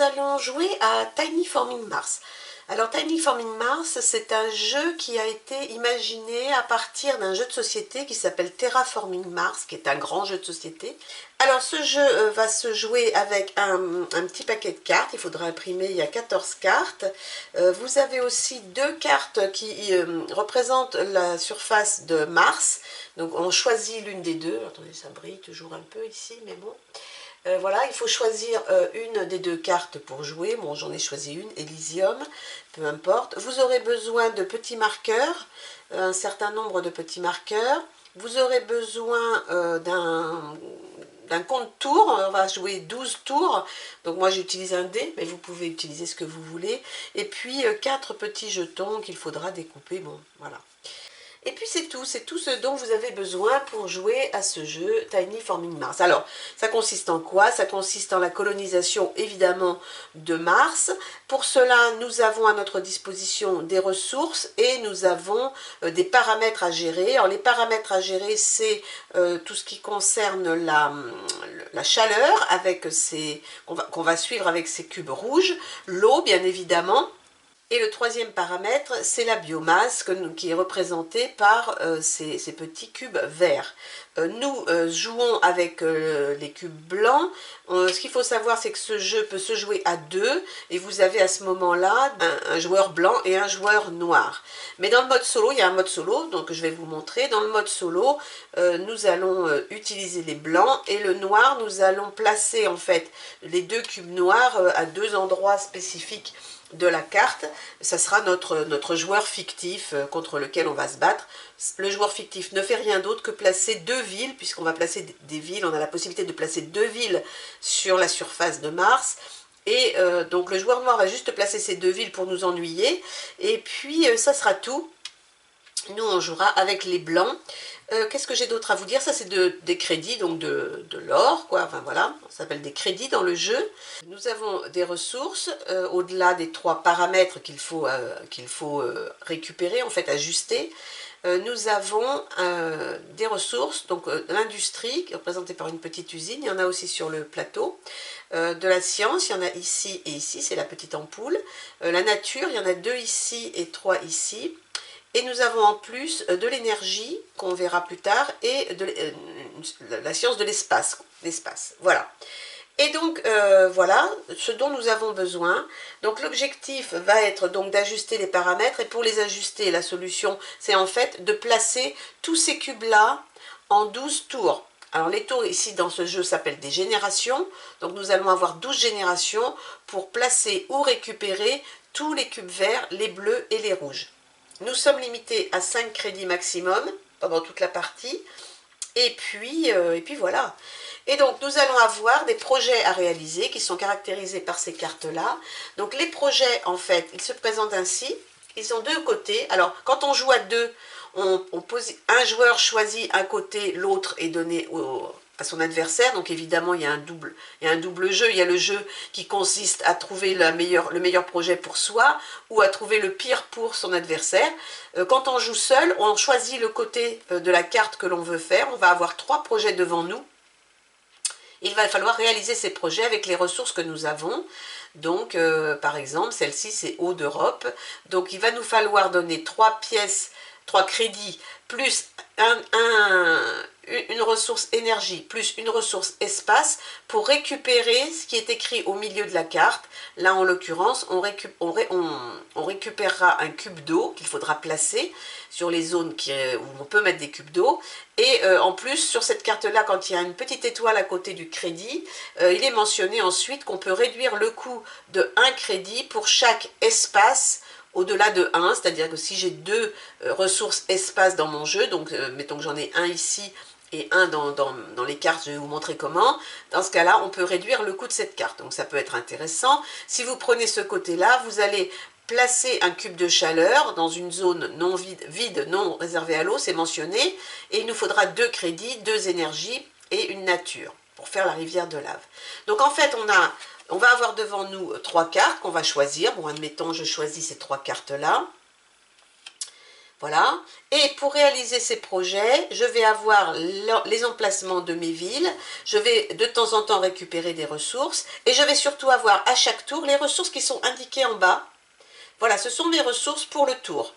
allons jouer à Tiny Forming Mars. Alors Tiny Forming Mars, c'est un jeu qui a été imaginé à partir d'un jeu de société qui s'appelle Terraforming Mars, qui est un grand jeu de société. Alors ce jeu va se jouer avec un petit paquet de cartes, il faudra imprimer, il y a 14 cartes. Vous avez aussi deux cartes qui représentent la surface de Mars, donc on choisit l'une des deux. Attendez, ça brille toujours un peu ici, mais bon. Voilà, il faut choisir une des deux cartes pour jouer. Bon, j'en ai choisi une, Elysium, peu importe. Vous aurez besoin de petits marqueurs, un certain nombre de petits marqueurs. Vous aurez besoin d'un compte tour. On va jouer 12 tours. Donc moi j'utilise un dé, mais vous pouvez utiliser ce que vous voulez. Et puis 4 petits jetons qu'il faudra découper. Bon, voilà. Et puis c'est tout ce dont vous avez besoin pour jouer à ce jeu Tiny Forming Mars. Alors, ça consiste en quoi? Ça consiste en la colonisation évidemment de Mars. Pour cela, nous avons à notre disposition des ressources et nous avons des paramètres à gérer. Alors les paramètres à gérer, c'est tout ce qui concerne la chaleur avec qu'on va suivre avec ces cubes rouges, l'eau bien évidemment. Et le troisième paramètre, c'est la biomasse qui est représentée par ces petits cubes verts. Nous jouons avec les cubes blancs. Ce qu'il faut savoir, c'est que ce jeu peut se jouer à deux, et vous avez à ce moment-là un joueur blanc et un joueur noir. Mais dans le mode solo, il y a un mode solo, donc je vais vous montrer. Dans le mode solo, nous allons utiliser les blancs, et le noir, nous allons placer en fait les deux cubes noirs à deux endroits spécifiques de la carte. Ça sera notre joueur fictif contre lequel on va se battre. Le joueur fictif ne fait rien d'autre que placer deux villes, puisqu'on va placer des villes, on a la possibilité de placer deux villes sur la surface de Mars. Et donc le joueur noir va juste placer ces deux villes pour nous ennuyer, et puis ça sera tout. Nous on jouera avec les blancs. Qu'est-ce que j'ai d'autre à vous dire? Ça c'est des crédits, donc de l'or, quoi. Enfin voilà, ça s'appelle des crédits dans le jeu. Nous avons des ressources, au-delà des trois paramètres qu'il faut récupérer, en fait ajuster. Nous avons des ressources, donc l'industrie, qui est représentée par une petite usine, il y en a aussi sur le plateau. De la science, il y en a ici et ici, c'est la petite ampoule. La nature, il y en a 2 ici et 3 ici. Et nous avons en plus de l'énergie, qu'on verra plus tard, et la science de l'espace. Voilà. Et donc, voilà ce dont nous avons besoin. Donc l'objectif va être donc d'ajuster les paramètres, et pour les ajuster, la solution, c'est en fait de placer tous ces cubes-là en 12 tours. Alors les tours ici dans ce jeu s'appellent des générations. Donc nous allons avoir 12 générations pour placer ou récupérer tous les cubes verts, les bleus et les rouges. Nous sommes limités à 5 crédits maximum pendant toute la partie. Et puis voilà. Et donc nous allons avoir des projets à réaliser qui sont caractérisés par ces cartes-là. Donc les projets, en fait, ils se présentent ainsi. Ils ont deux côtés. Alors quand on joue à deux, un joueur choisit un côté, l'autre est donné à son adversaire. Donc évidemment il y a un double jeu. Il y a le jeu qui consiste à trouver le meilleur projet pour soi, ou à trouver le pire pour son adversaire. Quand on joue seul, on choisit le côté de la carte que l'on veut faire. On va avoir 3 projets devant nous. Il va falloir réaliser ces projets avec les ressources que nous avons. Donc, par exemple, celle-ci, c'est Eau d'Europe. Donc, il va nous falloir donner 3 pièces, 3 crédits, plus une ressource énergie, plus une ressource espace, pour récupérer ce qui est écrit au milieu de la carte. Là, en l'occurrence, on récupérera un cube d'eau qu'il faudra placer sur les zones où on peut mettre des cubes d'eau. Et en plus, sur cette carte-là, quand il y a une petite étoile à côté du crédit, il est mentionné ensuite qu'on peut réduire le coût de 1 crédit pour chaque espace au-delà de 1, c'est-à-dire que si j'ai 2 ressources espace dans mon jeu, donc mettons que j'en ai un ici et un dans les cartes, je vais vous montrer comment. Dans ce cas-là, on peut réduire le coût de cette carte, donc ça peut être intéressant. Si vous prenez ce côté-là, vous allez placer un cube de chaleur dans une zone non vide, non réservée à l'eau, c'est mentionné, et il nous faudra 2 crédits, 2 énergies et une nature pour faire la rivière de lave. Donc en fait, on va avoir devant nous 3 cartes qu'on va choisir. Bon, admettons, je choisis ces 3 cartes-là. Voilà. Et pour réaliser ces projets, je vais avoir les emplacements de mes villes, je vais de temps en temps récupérer des ressources, et je vais surtout avoir à chaque tour les ressources qui sont indiquées en bas. Voilà, ce sont mes ressources pour le tour.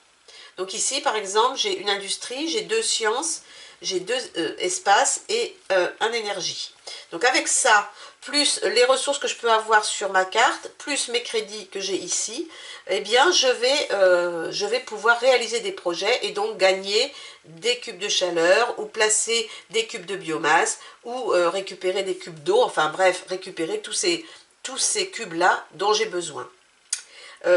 Donc ici, par exemple, j'ai une industrie, j'ai 2 sciences, j'ai 2 espaces et un énergie. Donc avec ça, plus les ressources que je peux avoir sur ma carte, plus mes crédits que j'ai ici, eh bien je vais pouvoir réaliser des projets et donc gagner des cubes de chaleur ou placer des cubes de biomasse ou récupérer des cubes d'eau, enfin bref, récupérer tous ces cubes-là dont j'ai besoin.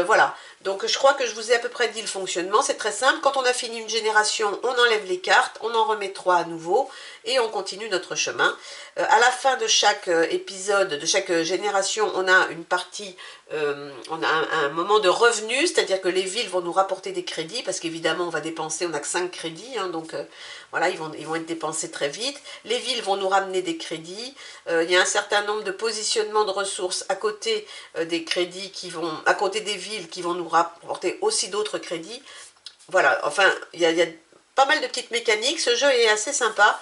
Voilà, donc je crois que je vous ai à peu près dit le fonctionnement, c'est très simple, quand on a fini une génération, on enlève les cartes, on en remet 3 à nouveau, et on continue notre chemin. À la fin de chaque épisode, de chaque génération, on a une partie, on a un moment de revenu, c'est-à-dire que les villes vont nous rapporter des crédits, parce qu'évidemment on va dépenser, on n'a que 5 crédits, hein, donc voilà, ils vont être dépensés très vite. Les villes vont nous ramener des crédits, il y a un certain nombre de positionnements de ressources à côté des crédits qui vont, à côté des villes qui vont nous rapporter aussi d'autres crédits. Voilà, enfin, il y a pas mal de petites mécaniques, ce jeu est assez sympa.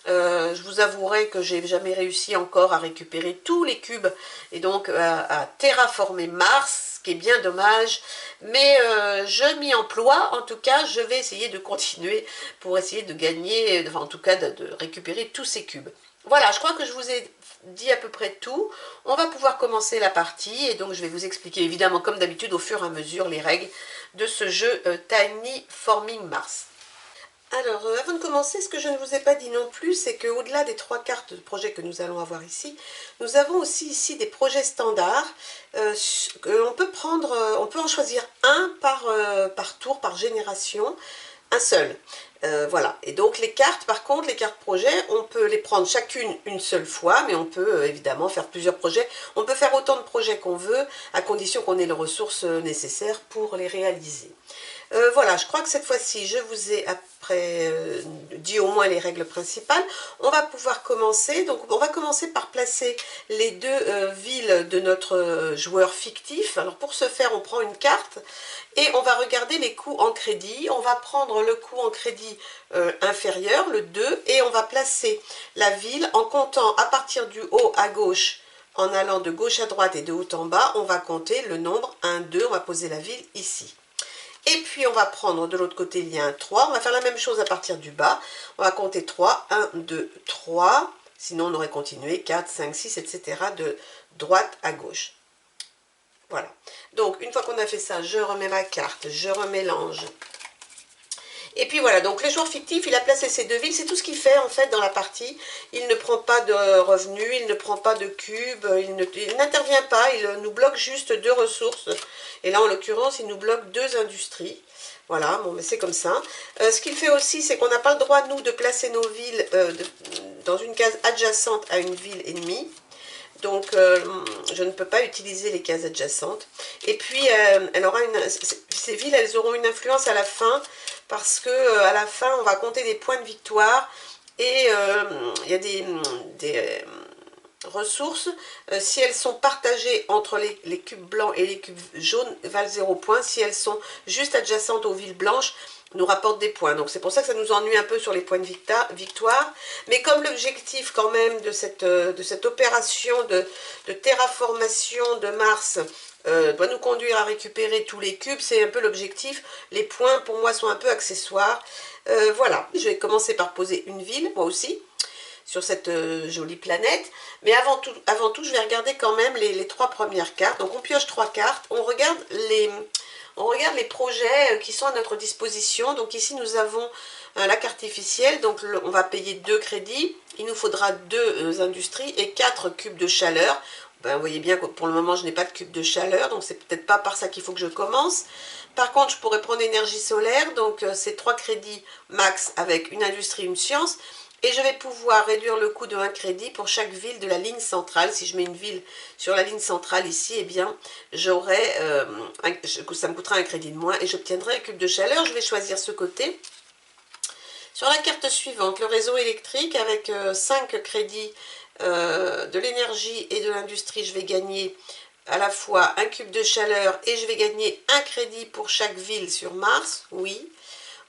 Je vous avouerai que j'ai jamais réussi encore à récupérer tous les cubes et donc à terraformer Mars, ce qui est bien dommage, mais je m'y emploie. En tout cas, je vais essayer de continuer pour essayer de gagner, enfin, en tout cas de récupérer tous ces cubes. Voilà, je crois que je vous ai dit à peu près tout. On va pouvoir commencer la partie et donc je vais vous expliquer évidemment comme d'habitude au fur et à mesure les règles de ce jeu Tiny Forming Mars. Alors, avant de commencer, ce que je ne vous ai pas dit non plus, c'est qu'au-delà des 3 cartes de projet que nous allons avoir ici, nous avons aussi ici des projets standards. On peut prendre, on peut en choisir un par tour, par génération, un seul. Voilà. Et donc les cartes, par contre, les cartes projets, on peut les prendre chacune une seule fois, mais on peut évidemment faire plusieurs projets. On peut faire autant de projets qu'on veut, à condition qu'on ait les ressources nécessaires pour les réaliser. Voilà, je crois que cette fois-ci, je vous ai après dit au moins les règles principales. On va pouvoir commencer. Donc, on va commencer par placer les 2 villes de notre joueur fictif. Alors, pour ce faire, on prend une carte et on va regarder les coûts en crédit. On va prendre le coût en crédit inférieur, le 2, et on va placer la ville en comptant à partir du haut à gauche, en allant de gauche à droite et de haut en bas. On va compter le nombre 1, 2. On va poser la ville ici. Et puis on va prendre de l'autre côté, il y a un 3. On va faire la même chose à partir du bas. On va compter 3. 1, 2, 3. Sinon on aurait continué 4, 5, 6, etc. de droite à gauche. Voilà. Donc une fois qu'on a fait ça, je remets ma carte, je remélange. Et puis voilà, donc le joueur fictif, il a placé ces 2 villes, c'est tout ce qu'il fait en fait dans la partie. Il ne prend pas de revenus, il ne prend pas de cubes, il n'intervient pas, il nous bloque juste 2 ressources. Et là en l'occurrence, il nous bloque 2 industries. Voilà, bon, mais c'est comme ça. Ce qu'il fait aussi, c'est qu'on n'a pas le droit, nous, de placer nos villes dans une case adjacente à une ville ennemie. Donc, je ne peux pas utiliser les cases adjacentes. Et puis, ces villes, elles auront une influence à la fin, parce que à la fin, on va compter des points de victoire. Et il y a des ressources. Si elles sont partagées entre les cubes blancs et les cubes jaunes, valent 0 points. Si elles sont juste adjacentes aux villes blanches, nous rapporte des points. Donc c'est pour ça que ça nous ennuie un peu sur les points de victoire. Mais comme l'objectif quand même de cette opération de terraformation de Mars doit nous conduire à récupérer tous les cubes, c'est un peu l'objectif. Les points pour moi sont un peu accessoires. Voilà, je vais commencer par poser une ville, moi aussi, sur cette jolie planète. Mais avant tout, je vais regarder quand même les 3 premières cartes. Donc on pioche 3 cartes, on regarde les projets qui sont à notre disposition. Donc ici nous avons la carte artificielle, donc on va payer 2 crédits. Il nous faudra 2 industries et 4 cubes de chaleur. Ben, vous voyez bien que pour le moment je n'ai pas de cube de chaleur, donc c'est peut-être pas par ça qu'il faut que je commence. Par contre, je pourrais prendre énergie solaire, donc c'est 3 crédits max avec une industrie, une science. Et je vais pouvoir réduire le coût de 1 crédit pour chaque ville de la ligne centrale. Si je mets une ville sur la ligne centrale ici, eh bien, ça me coûtera 1 crédit de moins et j'obtiendrai un cube de chaleur. Je vais choisir ce côté. Sur la carte suivante, le réseau électrique, avec 5 crédits de l'énergie et de l'industrie, je vais gagner à la fois un cube de chaleur et je vais gagner 1 crédit pour chaque ville sur Mars, oui.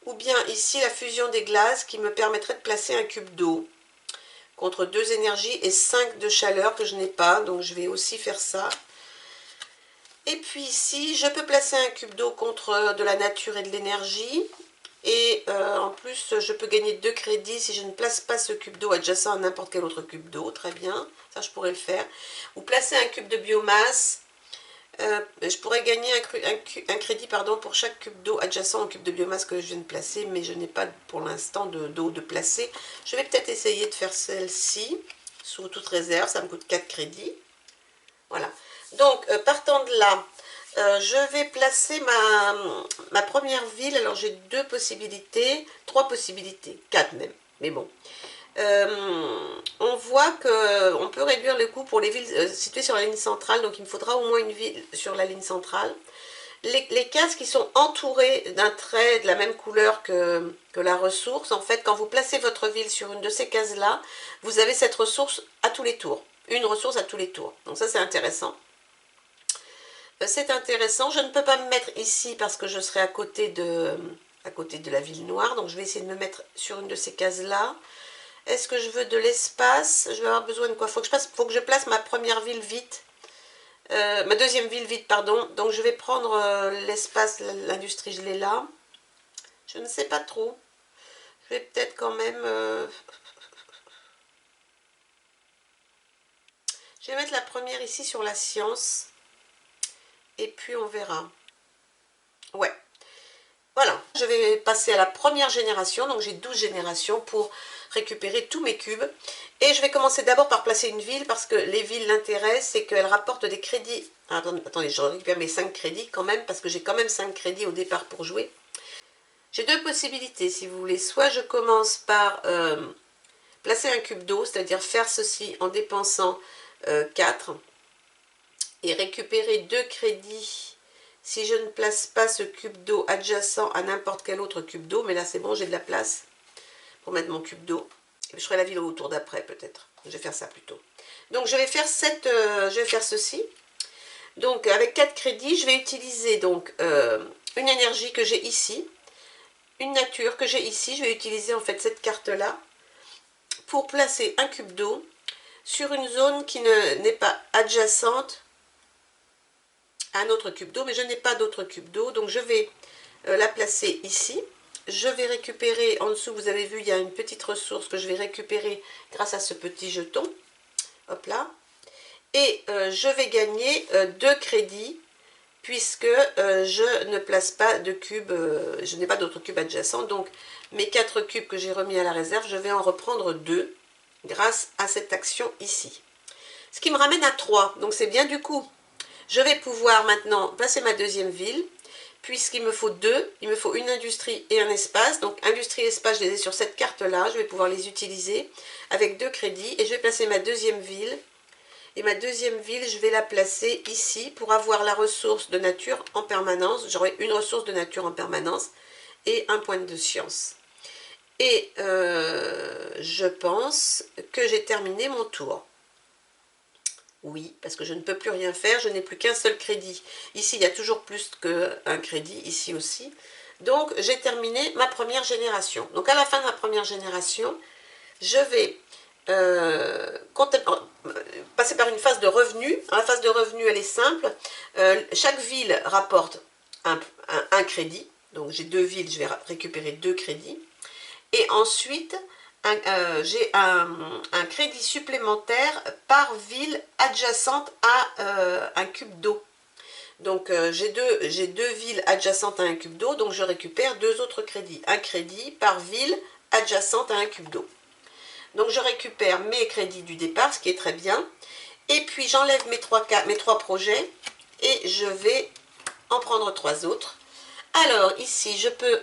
ou bien ici la fusion des glaces qui me permettrait de placer un cube d'eau contre 2 énergies et 5 de chaleur que je n'ai pas, donc je vais aussi faire ça. Et puis ici, je peux placer un cube d'eau contre de la nature et de l'énergie. Et en plus, je peux gagner 2 crédits si je ne place pas ce cube d'eau adjacent à n'importe quel autre cube d'eau. Très bien, ça je pourrais le faire. Ou placer un cube de biomasse. Je pourrais gagner un crédit pardon, pour chaque cube d'eau adjacent au cube de biomasse que je viens de placer, mais je n'ai pas pour l'instant d'eau de placer. Je vais peut-être essayer de faire celle-ci, sous toute réserve, ça me coûte 4 crédits. Voilà. Donc, partant de là, je vais placer ma première ville. Alors, j'ai 2 possibilités, 3 possibilités, 4 même, mais bon. On voit qu'on peut réduire le coût pour les villes situées sur la ligne centrale, donc il me faudra au moins une ville sur la ligne centrale. Les cases qui sont entourées d'un trait de la même couleur que la ressource, en fait, quand vous placez votre ville sur une de ces cases-là, vous avez cette ressource à tous les tours. Une ressource à tous les tours. Donc ça, c'est intéressant. C'est intéressant. Je ne peux pas me mettre ici parce que je serai à côté de la ville noire. Donc je vais essayer de me mettre sur une de ces cases-là. Est-ce que je veux de l'espace? Je vais avoir besoin de quoi? Faut que je place ma première ville vite. Ma deuxième ville vite, pardon. Donc je vais prendre l'espace, l'industrie, je l'ai là. Je ne sais pas trop. Je vais peut-être quand même... Je vais mettre la première ici sur la science. Et puis on verra. Ouais. Voilà. Je vais passer à la première génération. Donc j'ai 12 générations pour récupérer tous mes cubes. Et je vais commencer d'abord par placer une ville, parce que les villes, l'intérêt, c'est qu'elles rapportent des crédits. Attendez, je récupère mes 5 crédits quand même, parce que j'ai quand même 5 crédits au départ pour jouer. J'ai 2 possibilités, si vous voulez. Soit je commence par placer un cube d'eau, c'est-à-dire faire ceci en dépensant 4, et récupérer 2 crédits si je ne place pas ce cube d'eau adjacent à n'importe quel autre cube d'eau. Mais là, c'est bon, j'ai de la place pour mettre mon cube d'eau. Je ferai la ville au tour d'après peut-être. Je vais faire ça plutôt. Donc je vais faire ceci. Donc avec 4 crédits, je vais utiliser donc une énergie que j'ai ici, une nature que j'ai ici. Je vais utiliser en fait cette carte-là pour placer un cube d'eau sur une zone qui n'est pas adjacente à un autre cube d'eau, mais je n'ai pas d'autre cube d'eau. Donc je vais la placer ici. Je vais récupérer, en dessous, vous avez vu, il y a une petite ressource que je vais récupérer grâce à ce petit jeton. Hop là. Et je vais gagner 2 crédits, puisque je ne place pas de cube, je n'ai pas d'autres cubes adjacents. Donc, mes 4 cubes que j'ai remis à la réserve, je vais en reprendre 2 grâce à cette action ici. Ce qui me ramène à 3. Donc, c'est bien du coup. Je vais pouvoir maintenant placer ma deuxième ville. Puisqu'il me faut 2, il me faut une industrie et un espace. Donc industrie et espace, je les ai sur cette carte-là. Je vais pouvoir les utiliser avec 2 crédits. Et je vais placer ma deuxième ville. Et ma deuxième ville, je vais la placer ici pour avoir la ressource de nature en permanence. J'aurai une ressource de nature en permanence et un point de science. Et je pense que j'ai terminé mon tour. Oui, parce que je ne peux plus rien faire, je n'ai plus qu'un seul crédit. Ici, il y a toujours plus qu'un crédit, ici aussi. Donc, j'ai terminé ma première génération. Donc, à la fin de ma première génération, je vais passer par une phase de revenu. La phase de revenu, elle est simple. Chaque ville rapporte un crédit. Donc, j'ai 2 villes, je vais récupérer 2 crédits. Et ensuite... j'ai un crédit supplémentaire par ville adjacente à un cube d'eau. Donc j'ai deux villes adjacentes à un cube d'eau, donc je récupère 2 autres crédits. Un crédit par ville adjacente à un cube d'eau. Donc je récupère mes crédits du départ, ce qui est très bien. Et puis j'enlève mes 3 projets et je vais en prendre 3 autres. Alors, ici, je peux,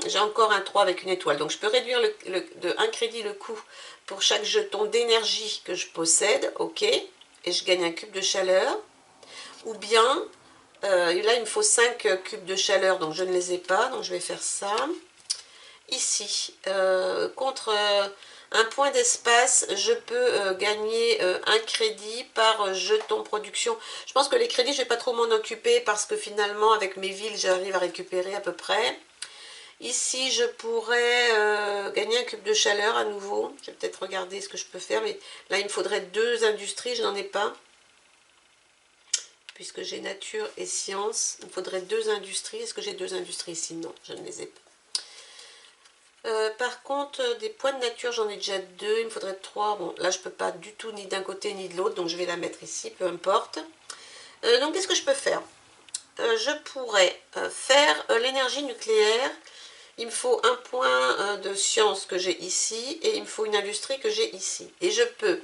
j'ai encore un 3 avec une étoile, donc je peux réduire de 1 crédit le coût pour chaque jeton d'énergie que je possède, ok, et je gagne un cube de chaleur. Ou bien, là, il me faut 5 cubes de chaleur, donc je ne les ai pas, donc je vais faire ça. Ici, contre un point d'espace, je peux gagner un crédit par jeton production. Je pense que les crédits, je ne vais pas trop m'en occuper parce que finalement, avec mes villes, j'arrive à récupérer à peu près. Ici, je pourrais gagner un cube de chaleur à nouveau. Je vais peut-être regarder ce que je peux faire, mais là, il me faudrait 2 industries, je n'en ai pas. Puisque j'ai nature et science, il me faudrait 2 industries. Est-ce que j'ai 2 industries ici? Non, je ne les ai pas. Par contre, des points de nature, j'en ai déjà 2, il me faudrait 3. Bon, là, je ne peux pas du tout, ni d'un côté ni de l'autre, donc je vais la mettre ici, peu importe. Donc, qu'est-ce que je peux faire? Je pourrais faire l'énergie nucléaire. Il me faut un point de science que j'ai ici, et il me faut une industrie que j'ai ici. Et je peux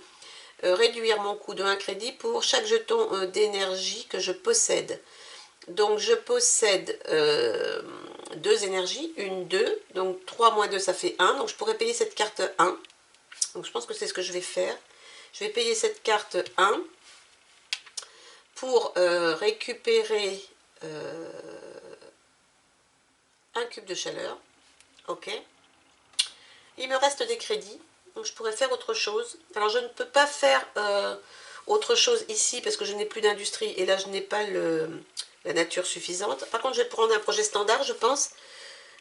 réduire mon coût de 1 crédit pour chaque jeton d'énergie que je possède. Donc je possède 2 énergies, 1, 2, donc 3 moins 2 ça fait 1, donc je pourrais payer cette carte 1. Donc je pense que c'est ce que je vais faire. Je vais payer cette carte 1 pour récupérer un cube de chaleur. Ok. Il me reste des crédits, donc je pourrais faire autre chose. Alors je ne peux pas faire autre chose ici parce que je n'ai plus d'industrie et là je n'ai pas la nature suffisante. Par contre je vais prendre un projet standard, je pense.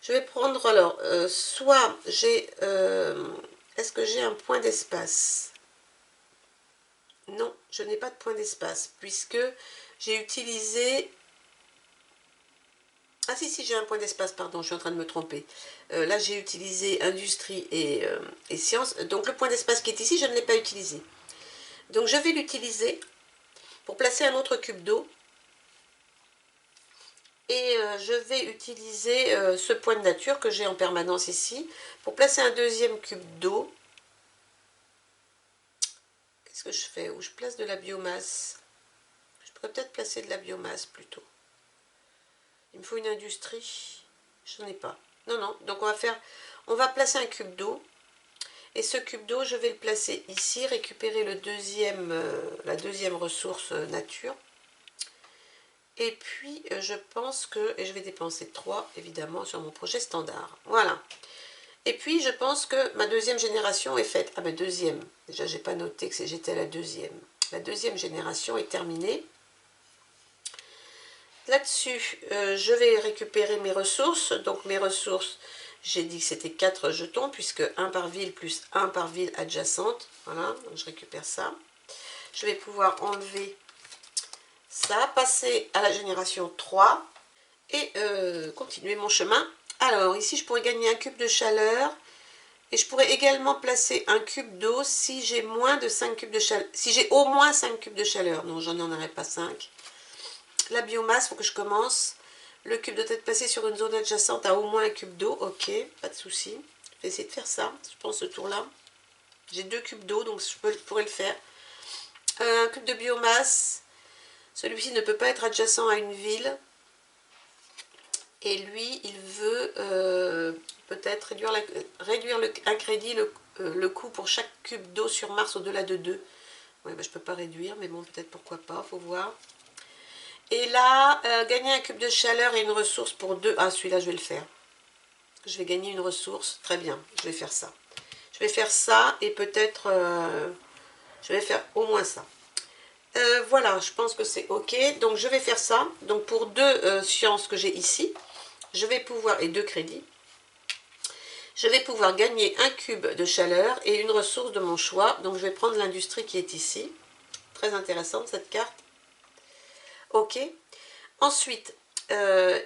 Je vais prendre alors, soit j'ai... est-ce que j'ai un point d'espace? Non, je n'ai pas de point d'espace puisque j'ai utilisé... Ah si, j'ai un point d'espace, pardon, je suis en train de me tromper. Là, j'ai utilisé industrie et sciences. Donc, le point d'espace qui est ici, je ne l'ai pas utilisé. Donc, je vais l'utiliser pour placer un autre cube d'eau. Et je vais utiliser ce point de nature que j'ai en permanence ici pour placer un deuxième cube d'eau. Qu'est-ce que je fais? Où je place de la biomasse? Je pourrais peut-être placer de la biomasse plutôt. Il me faut une industrie. Je n'en ai pas. Non, non. Donc on va placer un cube d'eau. Et ce cube d'eau, je vais le placer ici, récupérer la deuxième ressource nature. Et puis, je pense que, et je vais dépenser 3, évidemment, sur mon projet standard. Voilà. Et puis, je pense que ma deuxième génération est faite. Ah ben, deuxième. Déjà, j'ai pas noté que j'étais à la deuxième. La deuxième génération est terminée. Là-dessus, je vais récupérer mes ressources. Donc, mes ressources, j'ai dit que c'était 4 jetons, puisque 1 par ville plus 1 par ville adjacente. Voilà, donc je récupère ça. Je vais pouvoir enlever ça, passer à la génération 3 et continuer mon chemin. Alors, ici, je pourrais gagner un cube de chaleur. Et je pourrais également placer un cube d'eau si j'ai moins de 5 cubes de chaleur. Si j'ai au moins 5 cubes de chaleur. Non, j'en aurai pas 5. La biomasse, il faut que je commence. Le cube doit être placé sur une zone adjacente à au moins un cube d'eau. Ok, pas de souci. Je vais essayer de faire ça, je pense, ce tour-là. J'ai 2 cubes d'eau, donc je pourrais le faire. Un cube de biomasse. Celui-ci ne peut pas être adjacent à une ville. Et lui, il veut peut-être réduire un crédit, le coût pour chaque cube d'eau sur Mars au-delà de 2. Ouais, bah, je ne peux pas réduire, mais bon, peut-être pourquoi pas, faut voir. Et là, gagner un cube de chaleur et une ressource pour 2. Ah, celui-là, je vais le faire. Je vais gagner une ressource. Très bien, je vais faire ça. Je vais faire ça et peut-être... je vais faire au moins ça. Voilà, je pense que c'est OK. Donc, je vais faire ça. Donc, pour 2 sciences que j'ai ici, je vais pouvoir... Et 2 crédits. Je vais pouvoir gagner un cube de chaleur et une ressource de mon choix. Donc, je vais prendre l'industrie qui est ici. Très intéressante, cette carte. OK. Ensuite,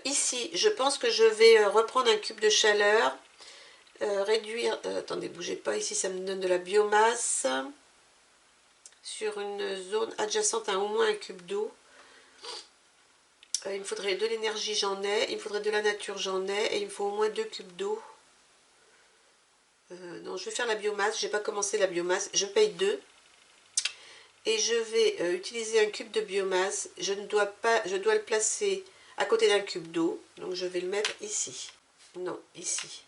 ici, je pense que je vais reprendre un cube de chaleur, réduire... attendez, bougez pas, ici ça me donne de la biomasse sur une zone adjacente à au moins un cube d'eau. Il me faudrait de l'énergie, j'en ai. Il me faudrait de la nature, j'en ai. Et il me faut au moins 2 cubes d'eau. Non, je vais faire la biomasse. Je n'ai pas commencé la biomasse. Je paye 2. Et je vais utiliser un cube de biomasse. Je dois le placer à côté d'un cube d'eau. Donc je vais le mettre ici. Non, ici.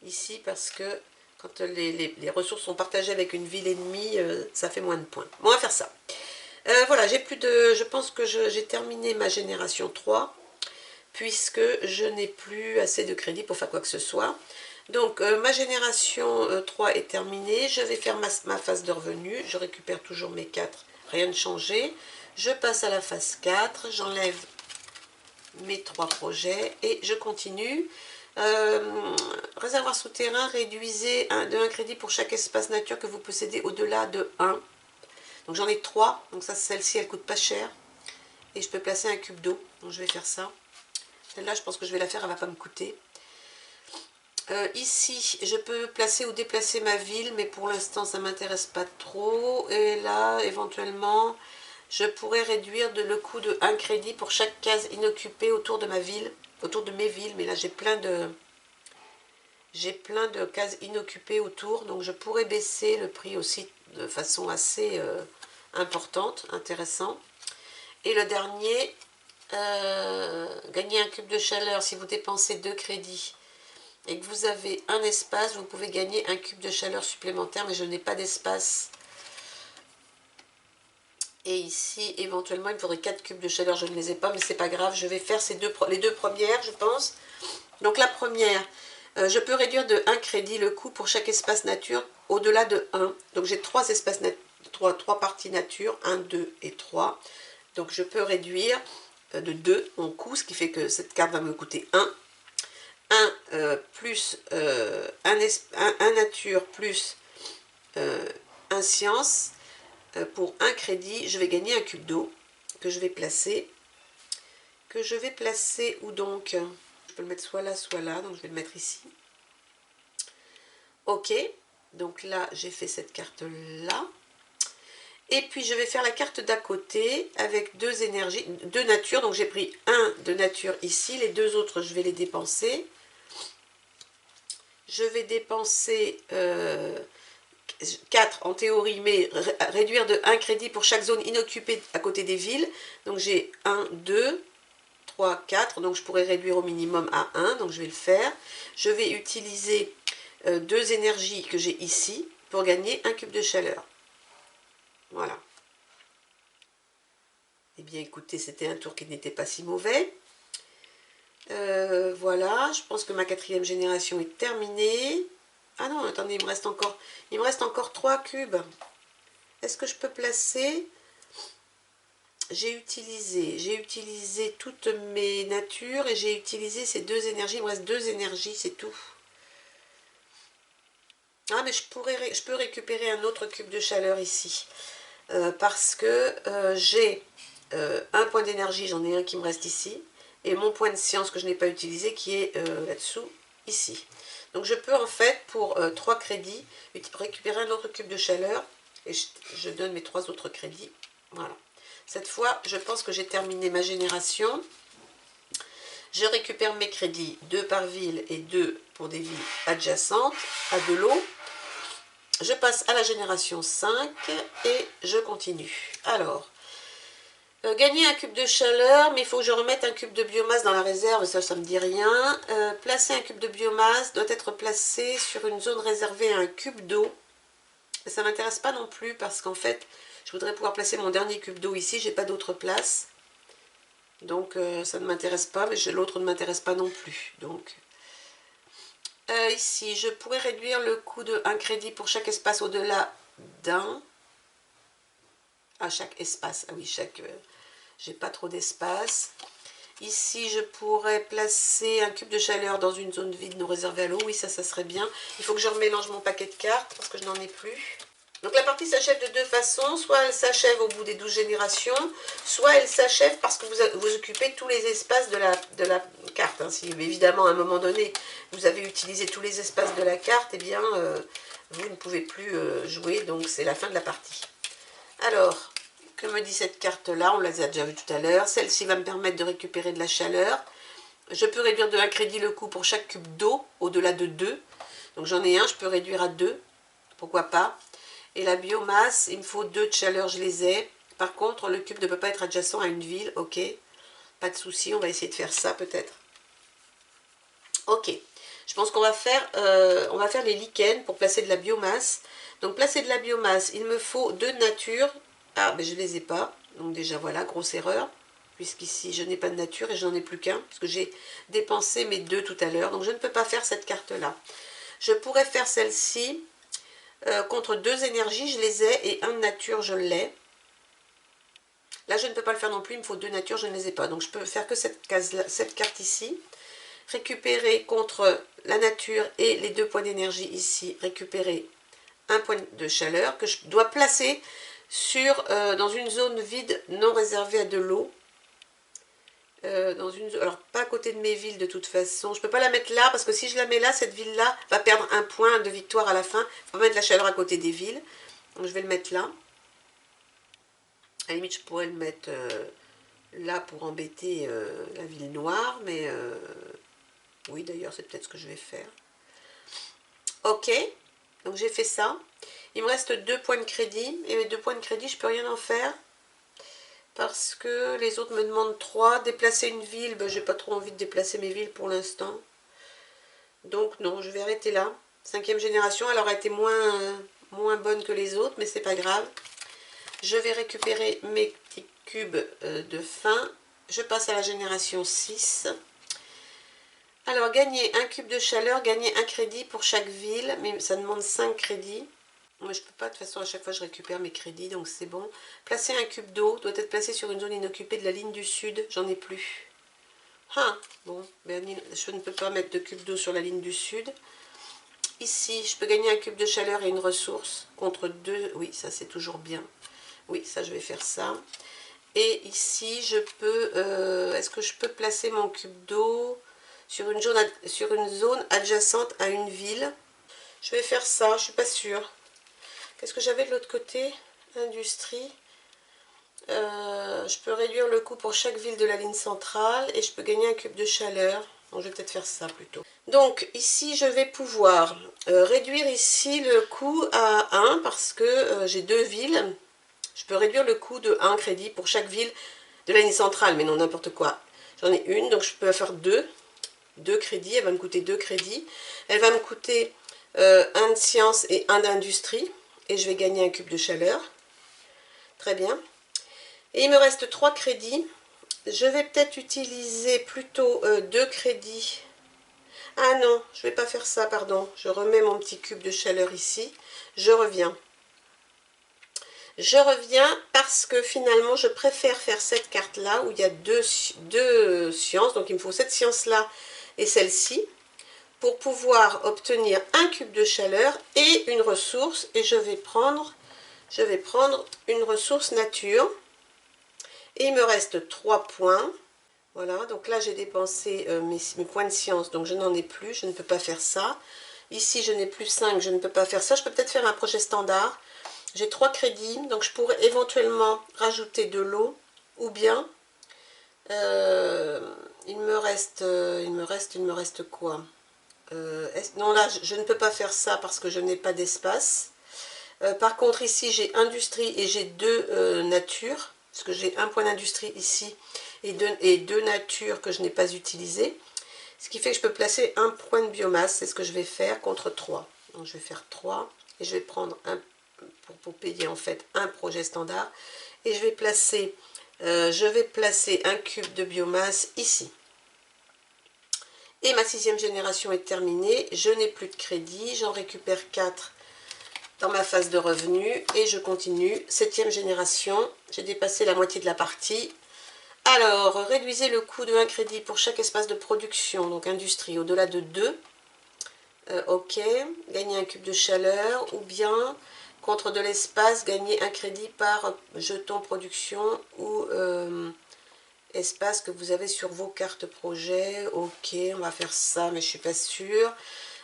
Ici parce que quand les ressources sont partagées avec une ville ennemie, ça fait moins de points. Bon, on va faire ça. Voilà, je pense que j'ai terminé ma génération 3, puisque je n'ai plus assez de crédit pour faire quoi que ce soit. Donc, ma génération 3 est terminée. Je vais faire ma phase de revenu. Je récupère toujours mes 4, rien de changé. Je passe à la phase 4, j'enlève mes 3 projets et je continue. Réservoir souterrain, réduisez de 1 crédit pour chaque espace nature que vous possédez au-delà de 1. Donc j'en ai 3, donc ça celle-ci elle coûte pas cher. Et je peux placer un cube d'eau, donc je vais faire ça. Celle-là je pense que je vais la faire, elle va pas me coûter. Ici je peux placer ou déplacer ma ville, mais pour l'instant ça m'intéresse pas trop. Et là éventuellement je pourrais réduire le coût de 1 crédit pour chaque case inoccupée autour de ma ville, autour de mes villes, mais là j'ai plein de cases inoccupées autour, donc je pourrais baisser le prix aussi de façon assez importante, intéressant. Et le dernier, gagner un cube de chaleur si vous dépensez 2 crédits et que vous avez un espace, vous pouvez gagner un cube de chaleur supplémentaire, mais je n'ai pas d'espace. Et ici, éventuellement, il me faudrait 4 cubes de chaleur, je ne les ai pas, mais c'est pas grave, je vais faire les deux premières, je pense. Donc la première, je peux réduire de 1 crédit le coût pour chaque espace nature au-delà de 1. Donc j'ai 3 espaces trois parties nature, 1, 2 et 3. Donc je peux réduire de 2 mon coût, ce qui fait que cette carte va me coûter 1. 1 plus 1 nature plus 1 science. Pour 1 crédit, je vais gagner un cube d'eau que je vais placer. Où donc? Je peux le mettre soit là, donc je vais le mettre ici. Ok, donc là j'ai fait cette carte là. Et puis je vais faire la carte d'à côté avec 2 énergies, 2 natures. Donc j'ai pris 1 de nature ici, les 2 autres je vais les dépenser. Je vais dépenser 4 en théorie, mais réduire de 1 crédit pour chaque zone inoccupée à côté des villes. Donc j'ai 1, 2, 3, 4, donc je pourrais réduire au minimum à 1, donc je vais le faire. Je vais utiliser 2 énergies que j'ai ici pour gagner un cube de chaleur. Voilà. Eh bien écoutez, c'était un tour qui n'était pas si mauvais. Voilà, je pense que ma 4e génération est terminée. Ah non, attendez, il me reste encore 3 cubes. Est-ce que je peux placer? J'ai utilisé toutes mes natures et j'ai utilisé ces 2 énergies. Il me reste 2 énergies, c'est tout. Ah, mais je peux récupérer un autre cube de chaleur ici. Parce que j'ai un point d'énergie, j'en ai un qui me reste ici. Et mon point de science que je n'ai pas utilisé qui est là-dessous, ici. Donc je peux en fait, pour 3 crédits, récupérer un autre cube de chaleur. Et je donne mes 3 autres crédits. Voilà. Cette fois, je pense que j'ai terminé ma génération. Je récupère mes crédits, 2 par ville et 2 pour des villes adjacentes à de l'eau. Je passe à la génération 5 et je continue. Alors, gagner un cube de chaleur, mais il faut que je remette un cube de biomasse dans la réserve, ça ne me dit rien. Placer un cube de biomasse doit être placé sur une zone réservée à un cube d'eau. Ça ne m'intéresse pas non plus parce qu'en fait, je voudrais pouvoir placer mon dernier cube d'eau ici, j'ai pas d'autre place. Donc ça ne m'intéresse pas, mais l'autre ne m'intéresse pas non plus. Donc ici, je pourrais réduire le coût de 1 crédit pour chaque espace au-delà d'un. À chaque espace, ah oui, j'ai pas trop d'espace. Ici, je pourrais placer un cube de chaleur dans une zone vide non réservée à l'eau. Oui, ça serait bien. Il faut que je remélange mon paquet de cartes parce que je n'en ai plus. Donc la partie s'achève de 2 façons, soit elle s'achève au bout des 12 générations, soit elle s'achève parce que vous occupez tous les espaces de la carte. Hein. Si évidemment à un moment donné vous avez utilisé tous les espaces de la carte, eh bien vous ne pouvez plus jouer, donc c'est la fin de la partie. Alors, que me dit cette carte-là? On les a déjà vues tout à l'heure. Celle-ci va me permettre de récupérer de la chaleur. Je peux réduire de 1 crédit le coût pour chaque cube d'eau au-delà de 2. Donc j'en ai un, je peux réduire à 2. Pourquoi pas? Et la biomasse, il me faut 2 de chaleur, je les ai. Par contre, le cube ne peut pas être adjacent à une ville. Ok, pas de souci, on va essayer de faire ça peut-être. Ok, je pense qu'on va faire les lichens pour placer de la biomasse. Donc placer de la biomasse, il me faut 2 de nature. Ah, mais je ne les ai pas. Donc déjà voilà, grosse erreur. Puisqu'ici, je n'ai pas de nature et je n'en ai plus qu'un. Parce que j'ai dépensé mes 2 tout à l'heure. Donc je ne peux pas faire cette carte-là. Je pourrais faire celle-ci. Contre 2 énergies, je les ai, et 1 de nature, je l'ai. Là, je ne peux pas le faire non plus, il me faut 2 natures, je ne les ai pas. Donc, je peux faire que cette carte ici. récupérer contre la nature et les 2 points d'énergie ici, récupérer un point de chaleur que je dois placer dans une zone vide non réservée à de l'eau. Alors pas à côté de mes villes de toute façon, je peux pas la mettre là parce que si je la mets là, cette ville là va perdre un point de victoire à la fin. Il faut mettre la chaleur à côté des villes, donc je vais le mettre là. À la limite je pourrais le mettre là pour embêter la ville noire, mais oui d'ailleurs c'est peut-être ce que je vais faire. Ok, donc j'ai fait ça, il me reste 2 points de crédit, et mes 2 points de crédit je peux rien en faire parce que les autres me demandent 3. Déplacer une ville, ben, j'ai pas trop envie de déplacer mes villes pour l'instant. Donc non, je vais arrêter là. 5e génération, elle aura été moins bonne que les autres, mais c'est pas grave. Je vais récupérer mes petits cubes de fin. Je passe à la génération 6. Alors, gagner un cube de chaleur, gagner un crédit pour chaque ville, mais ça demande 5 crédits. Moi, je peux pas, de toute façon, à chaque fois, je récupère mes crédits, donc c'est bon. Placer un cube d'eau doit être placé sur une zone inoccupée de la ligne du sud. J'en ai plus. Ah, bon, ben, je ne peux pas mettre de cube d'eau sur la ligne du sud. Ici, je peux gagner un cube de chaleur et une ressource contre 2. Oui, ça, c'est toujours bien. Oui, ça, je vais faire ça. Et ici, je peux... est-ce que je peux placer mon cube d'eau sur une zone adjacente à une ville? Je vais faire ça, je ne suis pas sûre. Qu'est-ce que j'avais de l'autre côté? Industrie. Je peux réduire le coût pour chaque ville de la ligne centrale et je peux gagner un cube de chaleur. Donc, je vais peut-être faire ça plutôt. Donc ici, je vais pouvoir réduire ici le coût à 1 parce que j'ai 2 villes. Je peux réduire le coût de 1 crédit pour chaque ville de la ligne centrale, mais non n'importe quoi. J'en ai une, donc je peux faire 2 crédits. Elle va me coûter 2 crédits. Elle va me coûter 1 de science et 1 d'industrie. Et je vais gagner un cube de chaleur. Très bien. Et il me reste 3 crédits. Je vais peut-être utiliser plutôt 2 crédits. Ah non, je ne vais pas faire ça, pardon. Je remets mon petit cube de chaleur ici. Je reviens. Je reviens parce que finalement, je préfère faire cette carte-là où il y a deux sciences. Donc, il me faut cette science-là et celle-ci pour pouvoir obtenir un cube de chaleur et une ressource. Et je vais prendre une ressource nature. Et il me reste 3 points. Voilà, donc là, j'ai dépensé mes points de science. Donc, je n'en ai plus. Je ne peux pas faire ça. Ici, je n'ai plus 5. Je ne peux pas faire ça. Je peux peut-être faire un projet standard. J'ai 3 crédits, donc je pourrais éventuellement rajouter de l'eau, ou bien il me reste quoi? Non, là, je ne peux pas faire ça parce que je n'ai pas d'espace. Par contre, ici, j'ai industrie et j'ai 2 natures, parce que j'ai un point d'industrie ici et 2 natures que je n'ai pas utilisées. Ce qui fait que je peux placer un point de biomasse, c'est ce que je vais faire, contre 3. Donc, je vais faire 3 et je vais prendre un pour payer en fait un projet standard et je vais placer un cube de biomasse ici. Et ma 6e génération est terminée, je n'ai plus de crédit, j'en récupère 4 dans ma phase de revenu et je continue. 7e génération, j'ai dépassé la moitié de la partie. Alors, réduisez le coût de 1 crédit pour chaque espace de production, donc industrie, au-delà de 2. Ok, gagner un cube de chaleur ou bien contre de l'espace, gagner un crédit par jeton production ou espace que vous avez sur vos cartes projet. Ok, on va faire ça, mais je ne suis pas sûre.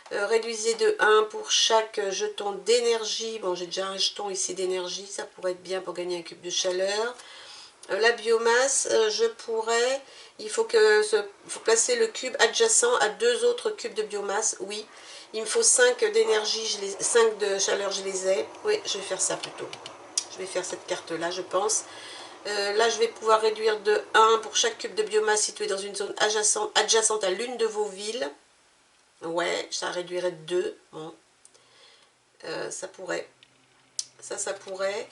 Réduisez de 1 pour chaque jeton d'énergie. Bon, j'ai déjà un jeton ici d'énergie, ça pourrait être bien pour gagner un cube de chaleur. La biomasse, je pourrais... Il faut placer le cube adjacent à 2 autres cubes de biomasse, oui. Il me faut 5 d'énergie, 5 de chaleur, je les ai. Oui, je vais faire ça plutôt. Je vais faire cette carte-là, je pense. Là, je vais pouvoir réduire de 1 pour chaque cube de biomasse situé dans une zone adjacente à l'une de vos villes. Ouais, ça réduirait de 2. Bon. Ça pourrait. Ça pourrait.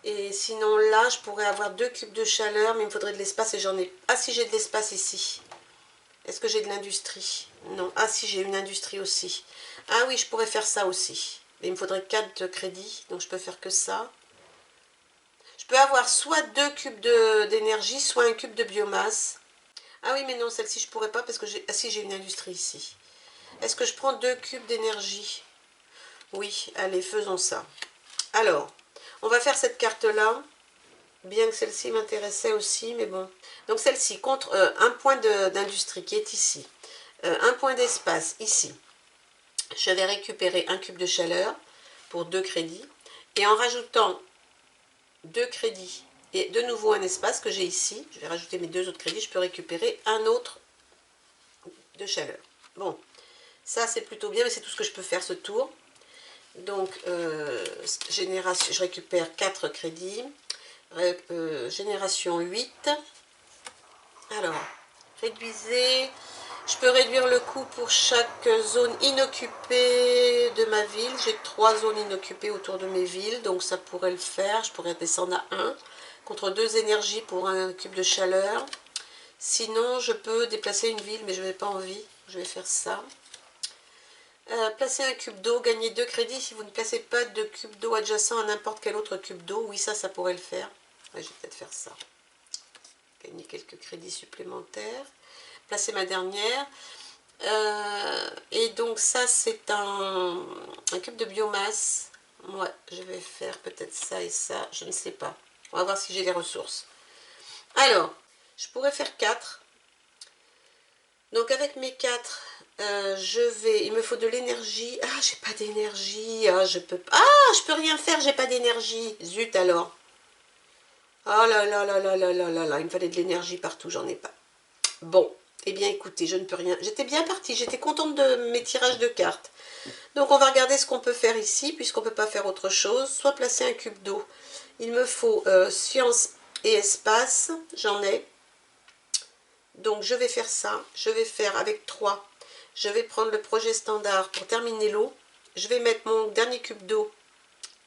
Et sinon, là, je pourrais avoir 2 cubes de chaleur, mais il me faudrait de l'espace et j'en ai... Ah, si, j'ai de l'espace ici. Est-ce que j'ai de l'industrie? Non. Ah, si, j'ai une industrie aussi. Ah oui, je pourrais faire ça aussi. Mais il me faudrait 4 crédits, donc je peux faire que ça. Je peux avoir soit 2 cubes d'énergie, soit un cube de biomasse. Ah oui, mais non, celle-ci, je pourrais pas parce que j'ai... Ah si, j'ai une industrie ici. Est-ce que je prends 2 cubes d'énergie? Oui, allez, faisons ça. Alors, on va faire cette carte-là, bien que celle-ci m'intéressait aussi, mais bon. Donc celle-ci, contre un point d'industrie qui est ici, un point d'espace ici. Je vais récupérer un cube de chaleur pour 2 crédits. Et en rajoutant 2 crédits et de nouveau un espace que j'ai ici, je vais rajouter mes 2 autres crédits, je peux récupérer un autre de chaleur. Bon, ça c'est plutôt bien, mais c'est tout ce que je peux faire ce tour. Donc, génération, je récupère 4 crédits. Génération 8. Alors, réduisez. Je peux réduire le coût pour chaque zone inoccupée de ma ville. J'ai 3 zones inoccupées autour de mes villes, donc ça pourrait le faire. Je pourrais descendre à 1, contre 2 énergies pour un cube de chaleur. Sinon, je peux déplacer une ville, mais je n'ai pas envie. Je vais faire ça. Placer un cube d'eau, gagner 2 crédits si vous ne placez pas de cube d'eau adjacent à n'importe quel autre cube d'eau. Oui, ça pourrait le faire. Ouais, je vais peut-être faire ça. Gagner quelques crédits supplémentaires. Placer ma dernière. Et donc ça, c'est un cube de biomasse. Ouais, je vais faire peut-être ça et ça. Je ne sais pas. On va voir si j'ai les ressources. Alors, je pourrais faire 4. Donc avec mes 4, il me faut de l'énergie. Ah, j'ai pas d'énergie. Ah, je peux rien faire, j'ai pas d'énergie. Zut alors. Oh là là là là là là là là, il me fallait de l'énergie partout, j'en ai pas. Bon, eh bien écoutez, je ne peux rien. J'étais bien partie, j'étais contente de mes tirages de cartes. Donc on va regarder ce qu'on peut faire ici, puisqu'on ne peut pas faire autre chose. Soit placer un cube d'eau. Il me faut science et espace, j'en ai. Donc je vais faire ça. Je vais faire avec 3. Je vais prendre le projet standard pour terminer l'eau. Je vais mettre mon dernier cube d'eau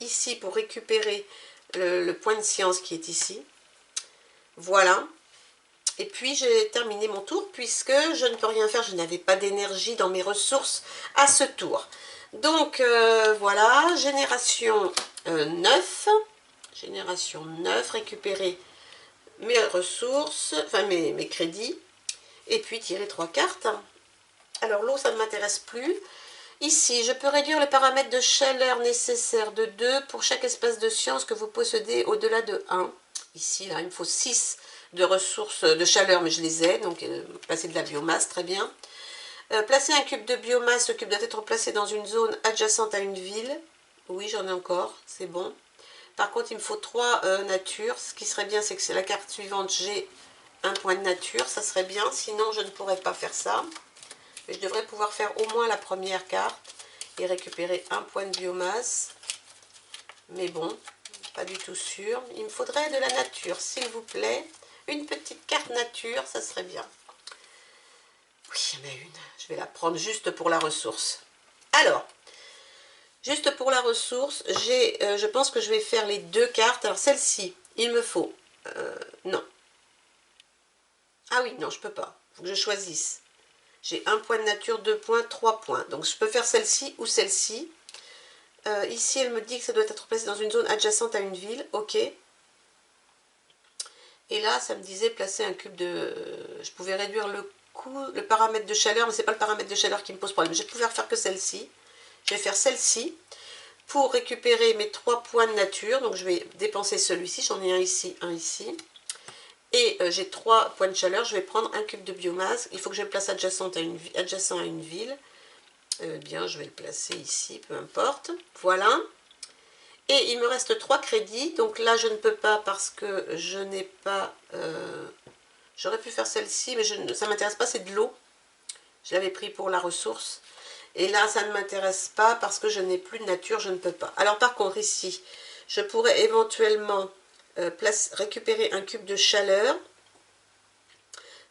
ici pour récupérer le point de science qui est ici. Voilà. Et puis j'ai terminé mon tour puisque je ne peux rien faire. Je n'avais pas d'énergie dans mes ressources à ce tour. Donc voilà, génération 9. Génération 9, récupérer mes ressources, enfin mes crédits. Et puis tirer 3 cartes. Alors l'eau, ça ne m'intéresse plus. Ici, je peux réduire le paramètre de chaleur nécessaire de 2 pour chaque espace de science que vous possédez au-delà de 1. Ici, là, il me faut 6 de ressources de chaleur, mais je les ai, donc placer de la biomasse, très bien. Placer un cube de biomasse, le cube doit être placé dans une zone adjacente à une ville. Oui, j'en ai encore, c'est bon. Par contre, il me faut 3 natures. Ce qui serait bien, c'est que c'est la carte suivante, j'ai un point de nature, ça serait bien. Sinon, je ne pourrais pas faire ça. Mais je devrais pouvoir faire au moins la première carte et récupérer un point de biomasse. Mais bon, pas du tout sûr. Il me faudrait de la nature, s'il vous plaît. Une petite carte nature, ça serait bien. Oui, il y en a une. Je vais la prendre juste pour la ressource. Alors, juste pour la ressource, je pense que je vais faire les 2 cartes. Alors celle-ci, il me faut... non. Ah oui, non, je peux pas. Il faut que je choisisse. J'ai un point de nature, 2 points, 3 points. Donc je peux faire celle-ci ou celle-ci. Ici, elle me dit que ça doit être placé dans une zone adjacente à une ville. Ok. Et là, ça me disait placer un cube de... Je pouvais réduire le coût, le paramètre de chaleur, mais ce n'est pas le paramètre de chaleur qui me pose problème. Je vais pouvoir faire que celle-ci. Je vais faire celle-ci pour récupérer mes 3 points de nature. Donc je vais dépenser celui-ci. J'en ai un ici, un ici. Et j'ai 3 points de chaleur. Je vais prendre un cube de biomasse. Il faut que je le place adjacent à une ville. Bien, je vais le placer ici, peu importe. Voilà. Et il me reste 3 crédits. Donc là, je ne peux pas parce que je n'ai pas... J'aurais pu faire celle-ci, mais ça ne m'intéresse pas, c'est de l'eau. Je l'avais pris pour la ressource. Et là, ça ne m'intéresse pas parce que je n'ai plus de nature, je ne peux pas. Alors par contre, ici, je pourrais éventuellement récupérer un cube de chaleur.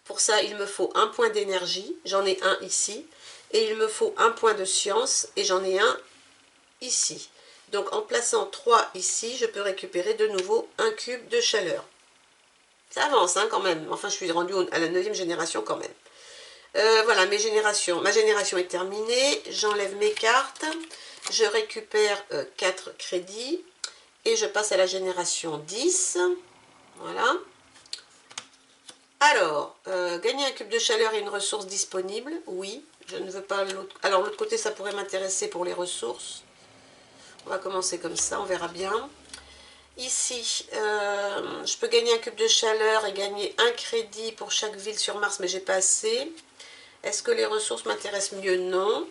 Pour ça, il me faut un point d'énergie. J'en ai un ici. Et il me faut un point de science. Et j'en ai un ici. Donc en plaçant 3 ici, je peux récupérer de nouveau un cube de chaleur. Ça avance hein, quand même. Enfin, je suis rendue à la 9e génération quand même. Voilà, ma génération est terminée. J'enlève mes cartes. Je récupère 4 crédits. Et je passe à la génération 10. Voilà. Alors, gagner un cube de chaleur et une ressource disponible. Oui, je ne veux pas l'autre. Alors, l'autre côté, ça pourrait m'intéresser pour les ressources. On va commencer comme ça, on verra bien. Ici, je peux gagner un cube de chaleur et gagner un crédit pour chaque ville sur Mars, mais j'ai pas assez. Est-ce que les ressources m'intéressent mieux? Non.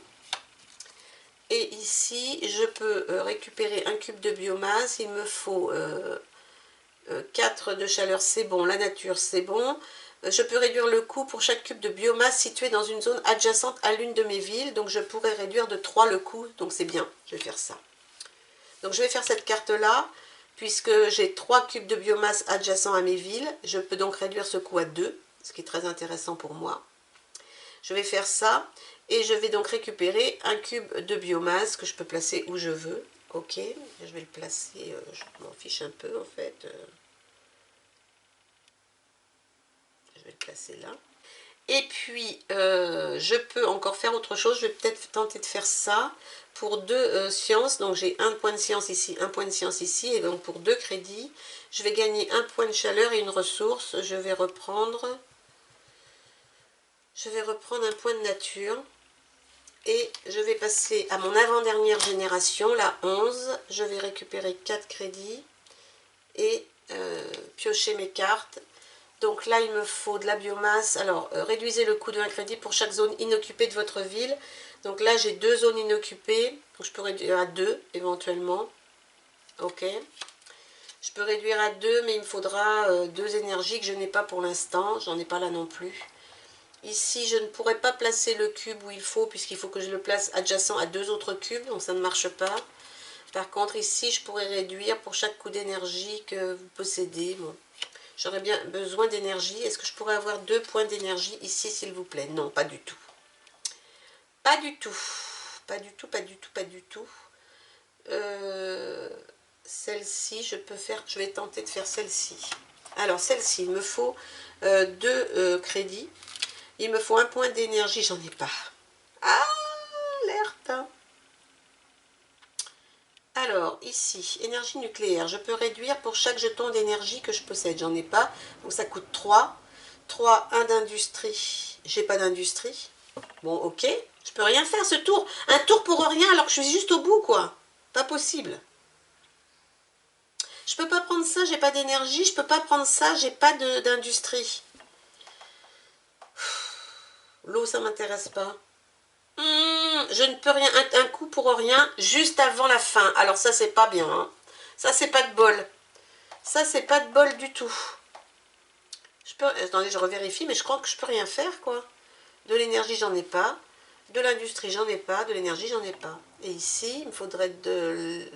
Et ici, je peux récupérer un cube de biomasse. Il me faut 4 de chaleur, c'est bon. La nature, c'est bon. Je peux réduire le coût pour chaque cube de biomasse situé dans une zone adjacente à l'une de mes villes. Donc, je pourrais réduire de 3 le coût. Donc, c'est bien. Je vais faire ça. Donc, je vais faire cette carte-là. Puisque j'ai 3 cubes de biomasse adjacents à mes villes. Je peux donc réduire ce coût à 2. Ce qui est très intéressant pour moi. Je vais faire ça. Et je vais donc récupérer un cube de biomasse que je peux placer où je veux. Ok, je vais le placer, je m'en fiche un peu en fait. Je vais le placer là. Et puis, je peux encore faire autre chose. Je vais peut-être tenter de faire ça pour 2 sciences. Donc, j'ai un point de science ici, un point de science ici. Et donc, pour 2 crédits, je vais gagner un point de chaleur et une ressource. Je vais reprendre un point de nature. Et je vais passer à mon avant-dernière génération, la 11. Je vais récupérer 4 crédits et piocher mes cartes. Donc là, il me faut de la biomasse. Alors, réduisez le coût de 1 crédit pour chaque zone inoccupée de votre ville. Donc là, j'ai 2 zones inoccupées. Donc je peux réduire à 2 éventuellement. Ok. Je peux réduire à 2, mais il me faudra 2 énergies que je n'ai pas pour l'instant. J'en ai pas là non plus. Ici, je ne pourrais pas placer le cube où il faut, puisqu'il faut que je le place adjacent à 2 autres cubes, donc ça ne marche pas. Par contre, ici, je pourrais réduire pour chaque coup d'énergie que vous possédez. Bon. J'aurais bien besoin d'énergie. Est-ce que je pourrais avoir 2 points d'énergie ici, s'il vous plaît? Non, pas du tout. Pas du tout. Pas du tout, pas du tout, pas du tout. Celle-ci, je vais tenter de faire celle-ci. Alors, celle-ci, il me faut 2 crédits. Il me faut un point d'énergie, j'en ai pas. Ah, alerte. Alors, ici, énergie nucléaire. Je peux réduire pour chaque jeton d'énergie que je possède. J'en ai pas, donc ça coûte 3. 3, 1 d'industrie. J'ai pas d'industrie. Bon, ok. Je peux rien faire ce tour. Un tour pour rien alors que je suis juste au bout, quoi. Pas possible. Je peux pas prendre ça, j'ai pas d'énergie. Je peux pas prendre ça, j'ai pas d'industrie. L'eau, ça m'intéresse pas. Je ne peux rien, un coup pour rien, juste avant la fin. Alors ça, c'est pas bien. Hein. Ça, c'est pas de bol. Ça, c'est pas de bol du tout. Attendez, je revérifie, mais je crois que je peux rien faire, quoi. De l'énergie, j'en ai pas. De l'industrie, j'en ai pas. De l'énergie, j'en ai pas. Et ici, il me faudrait de...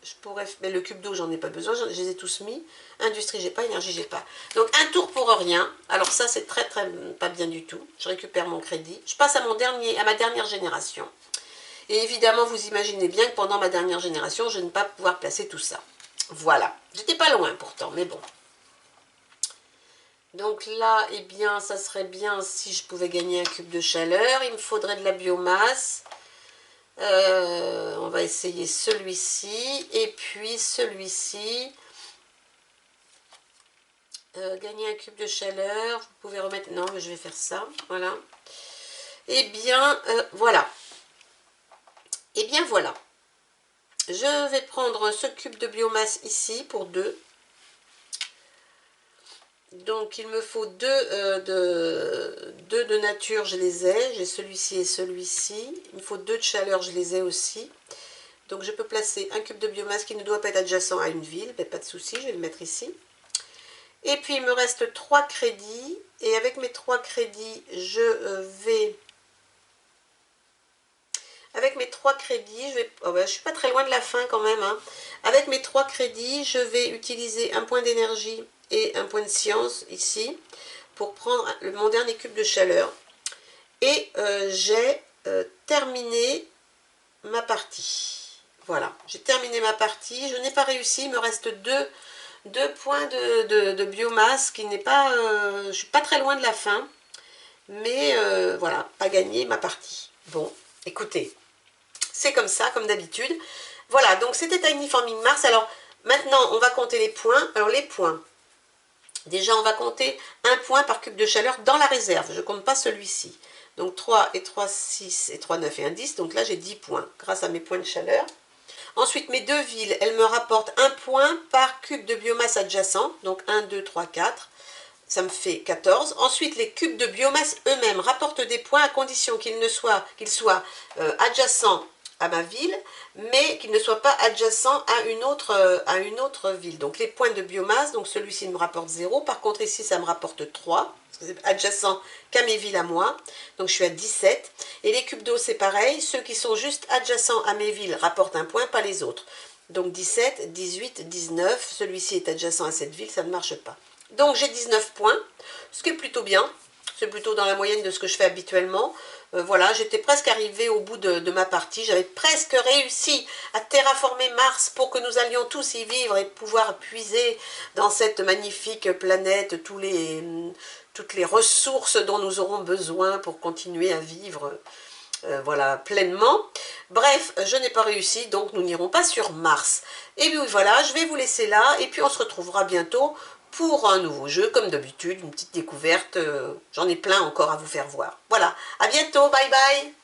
Je pourrais... Mais le cube d'eau, j'en ai pas besoin. Je les ai tous mis. Industrie, j'ai pas. Énergie, j'ai pas. Donc, un tour pour rien. Alors ça, c'est très, très pas bien du tout. Je récupère mon crédit. Je passe à ma dernière génération. Et évidemment, vous imaginez bien que pendant ma dernière génération, je ne vais pas pouvoir placer tout ça. Voilà. J'étais pas loin pourtant, mais bon. Donc là, eh bien, ça serait bien si je pouvais gagner un cube de chaleur. Il me faudrait de la biomasse. On va essayer celui-ci. Et puis celui-ci. Gagner un cube de chaleur. Vous pouvez remettre... Non, mais je vais faire ça. Voilà. Eh bien, voilà. Eh bien, voilà. Je vais prendre ce cube de biomasse ici pour 2. Donc, il me faut 2 de nature, je les ai. J'ai celui-ci et celui-ci. Il me faut 2 de chaleur, je les ai aussi. Donc, je peux placer un cube de biomasse qui ne doit pas être adjacent à une ville. Mais pas de souci, je vais le mettre ici. Et puis, il me reste 3 crédits. Et avec mes 3 crédits, je vais... Avec mes 3 crédits, je vais... Oh ben, je suis pas très loin de la fin quand même. Hein. Avec mes 3 crédits, je vais utiliser un point d'énergie et un point de science ici pour prendre mon dernier cube de chaleur. Et j'ai terminé ma partie. Voilà, j'ai terminé ma partie. Je n'ai pas réussi, il me reste 2 points de biomasse qui n'est pas... je suis pas très loin de la fin. Mais voilà, pas gagné ma partie. Bon, écoutez, c'est comme ça, comme d'habitude. Voilà, donc c'était Tiny Farming Mars. Alors, maintenant, on va compter les points. Alors, les points. Déjà, on va compter 1 point par cube de chaleur dans la réserve. Je ne compte pas celui-ci. Donc 3 et 3, 6 et 3, 9 et 1, 10. Donc là, j'ai 10 points grâce à mes points de chaleur. Ensuite, mes deux villes, elles me rapportent 1 point par cube de biomasse adjacent. Donc 1, 2, 3, 4. Ça me fait 14. Ensuite, les cubes de biomasse eux-mêmes rapportent des points à condition qu'ils soient adjacents à ma ville, mais qu'ils ne soient pas adjacents à une autre ville. Donc les points de biomasse, donc celui-ci me rapporte 0. Par contre, ici, ça me rapporte 3, parce que c'est adjacent qu'à mes villes à moi. Donc je suis à 17. Et les cubes d'eau, c'est pareil. Ceux qui sont juste adjacents à mes villes rapportent un point, pas les autres. Donc 17, 18, 19. Celui-ci est adjacent à cette ville, ça ne marche pas. Donc j'ai 19 points, ce qui est plutôt bien. C'est plutôt dans la moyenne de ce que je fais habituellement. Voilà, j'étais presque arrivée au bout de ma partie. J'avais presque réussi à terraformer Mars pour que nous allions tous y vivre et pouvoir puiser dans cette magnifique planète toutes les ressources dont nous aurons besoin pour continuer à vivre voilà, pleinement. Bref, je n'ai pas réussi, donc nous n'irons pas sur Mars. Et puis voilà, je vais vous laisser là, et puis on se retrouvera bientôt pour un nouveau jeu, comme d'habitude, une petite découverte. J'en ai plein encore à vous faire voir. Voilà, à bientôt, bye bye!